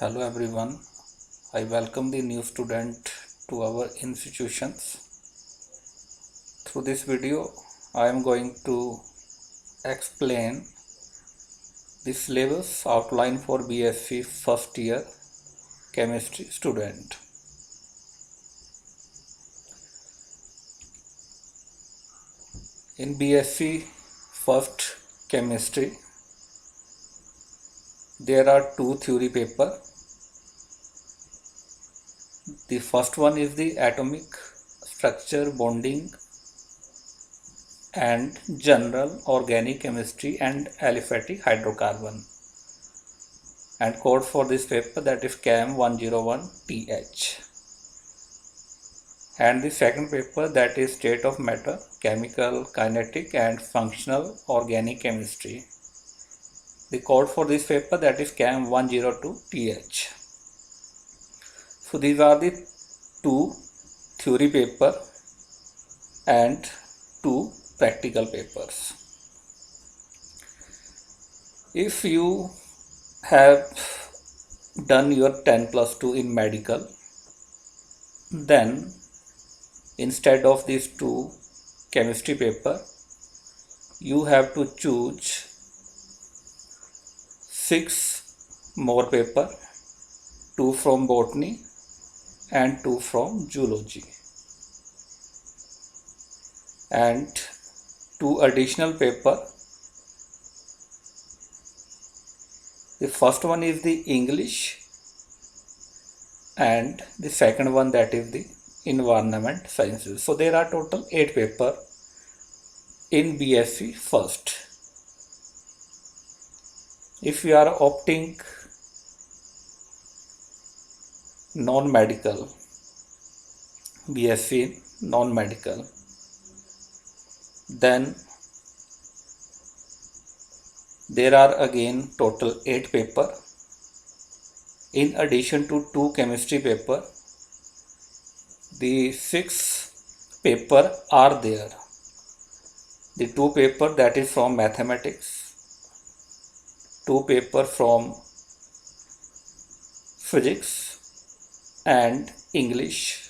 Hello everyone, I welcome the new student to our institutions. Through this video, I am going to explain the syllabus outline for BSc first year chemistry student. In BSc first chemistry, there are two theory papers. The first one is the atomic structure, bonding and general organic chemistry and aliphatic hydrocarbon, and code for this paper that is CAM 101TH. And the second paper that is state of matter, chemical, kinetic and functional organic chemistry. The code for this paper that is CAM 102TH. So these are the two theory paper and two practical papers. If you have done your 10+2 in medical, then instead of these two chemistry paper, you have to choose 6 more paper, 2 from botany and 2 from zoology, and 2 additional paper. The first one is the English and the second one that is the environment sciences. So there are total 8 paper in BSc first. If you are opting non-medical, BSc non-medical, then there are again total 8 paper. In addition to 2 chemistry paper, the 6 paper are there. The 2 paper that is from mathematics, 2 paper from physics and English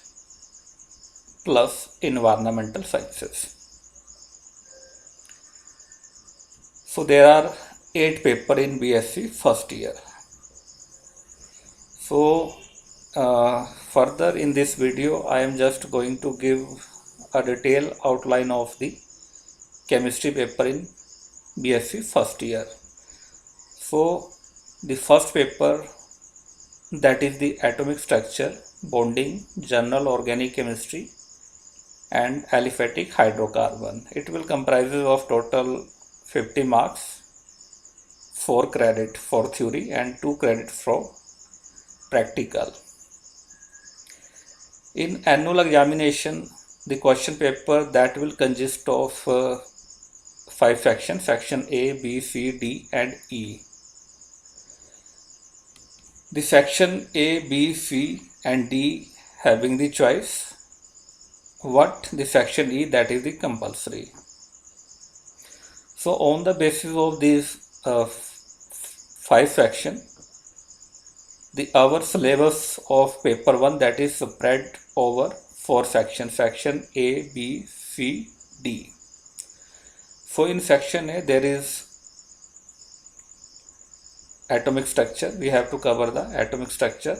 plus environmental sciences. So there are 8 paper in BSc first year. So further in this video, I am just going to give a detailed outline of the chemistry paper in BSc first year. So the first paper, that is the atomic structure, bonding, general organic chemistry and aliphatic hydrocarbon. It will comprise of total 50 marks, 4 credit for theory and 2 credit for practical. In annual examination, the question paper that will consist of 5 sections, section A, B, C, D and E. The section A, B, C and D having the choice, what the section E, that is the compulsory. So on the basis of these 5 sections, our syllabus of paper 1 that is spread over 4 sections, section A, B, C, D. So in section A there is atomic structure, we have to cover the atomic structure.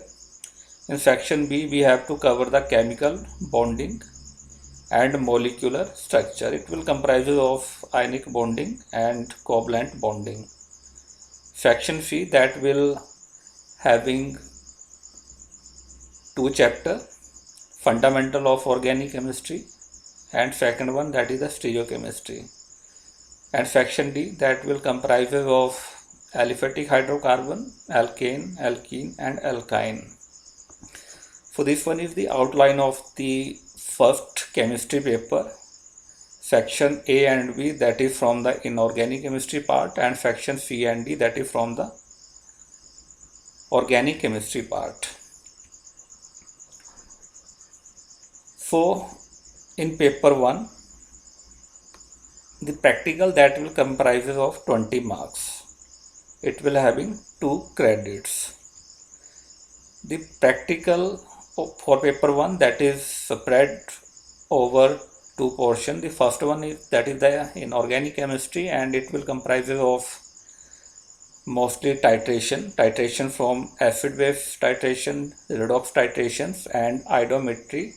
In section B we have to cover the chemical, bonding and molecular structure. It will comprise of ionic bonding and covalent bonding. Section C that will having 2 chapter, fundamental of organic chemistry and second one that is the stereochemistry. And section D that will comprise of aliphatic hydrocarbon, alkane, alkene and alkyne. So this one is the outline of the first chemistry paper. Section A and B that is from the inorganic chemistry part, and section C and D that is from the organic chemistry part. So in paper 1, the practical that will comprise of 20 marks. It will having 2 credits. The practical for paper 1, that is spread over two portions. The first one is that is the inorganic chemistry, and it will comprise of mostly titration from acid base titration, redox titrations, and iodometry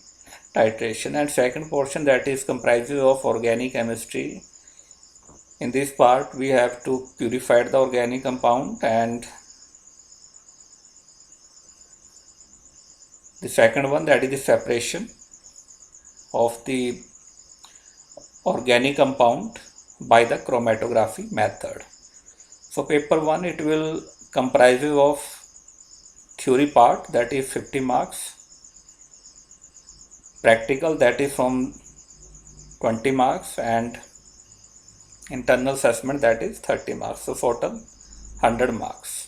titration. And second portion, that is comprises of organic chemistry. In this part we have to purify the organic compound, and the second one, that is the separation of the organic compound by the chromatography method. So paper 1, it will comprise of theory part, that is 50 marks, practical, that is from 20 marks, and internal assessment, that is 30 marks. So total 100 marks.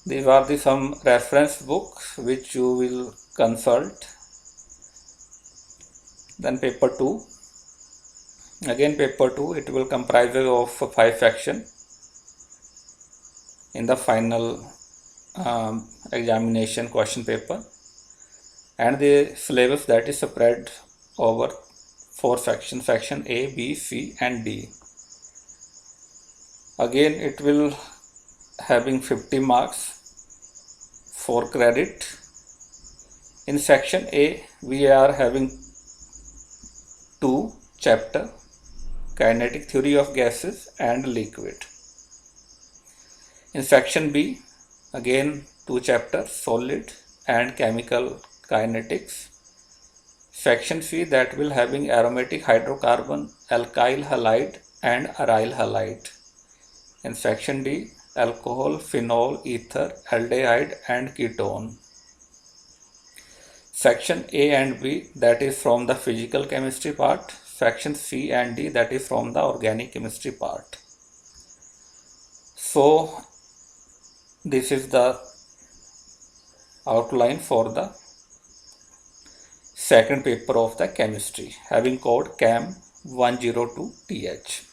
These are the some reference books which you will consult. Then paper 2. Again paper 2, it will comprise of 5 sections in the final examination question paper, and the syllabus, that is spread over 4 sections, section A, B, C and D. Again it will having 50 marks, 4 credit. In section A we are having 2 chapter, kinetic theory of gases and liquid. In section B, again 2 chapters, solid and chemical kinetics. Section C, that will having aromatic hydrocarbon, alkyl halide and aryl halide. In section D, alcohol, phenol, ether, aldehyde and ketone. Section A and B, that is from the physical chemistry part. Section C and D, that is from the organic chemistry part. So this is the outline for the second paper of the chemistry, having code CAM 102TH.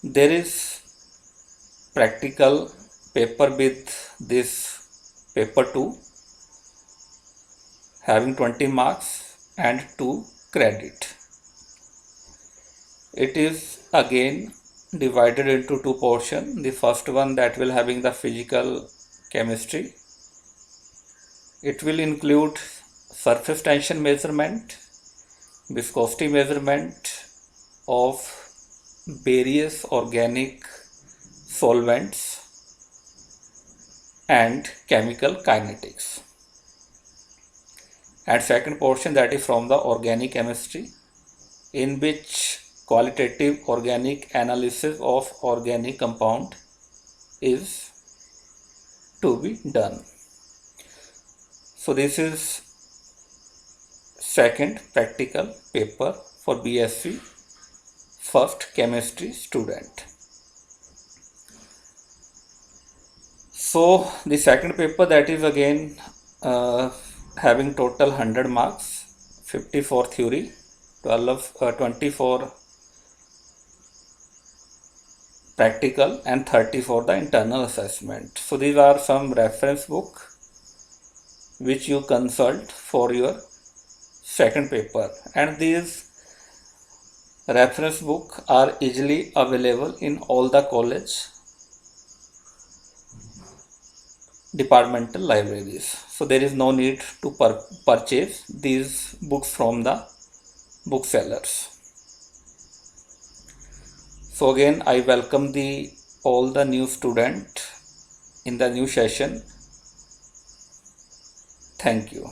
There is practical paper with this paper 2, having 20 marks and 2 credit. It is again divided into 2 portions. The first one, that will having the physical chemistry. It will include surface tension measurement, viscosity measurement of various organic solvents and chemical kinetics. And second portion, that is from the organic chemistry, in which qualitative organic analysis of organic compound is to be done. So this is second practical paper for BSc first chemistry student. So the second paper, that is again having total 100 marks, 50 for theory, 20 for practical and 30 for the internal assessment. So these are some reference book which you consult for your second paper, and these reference book are easily available in all the college departmental libraries. So there is no need to purchase these books from the booksellers. So again I welcome all the new student in the new session. Thank you.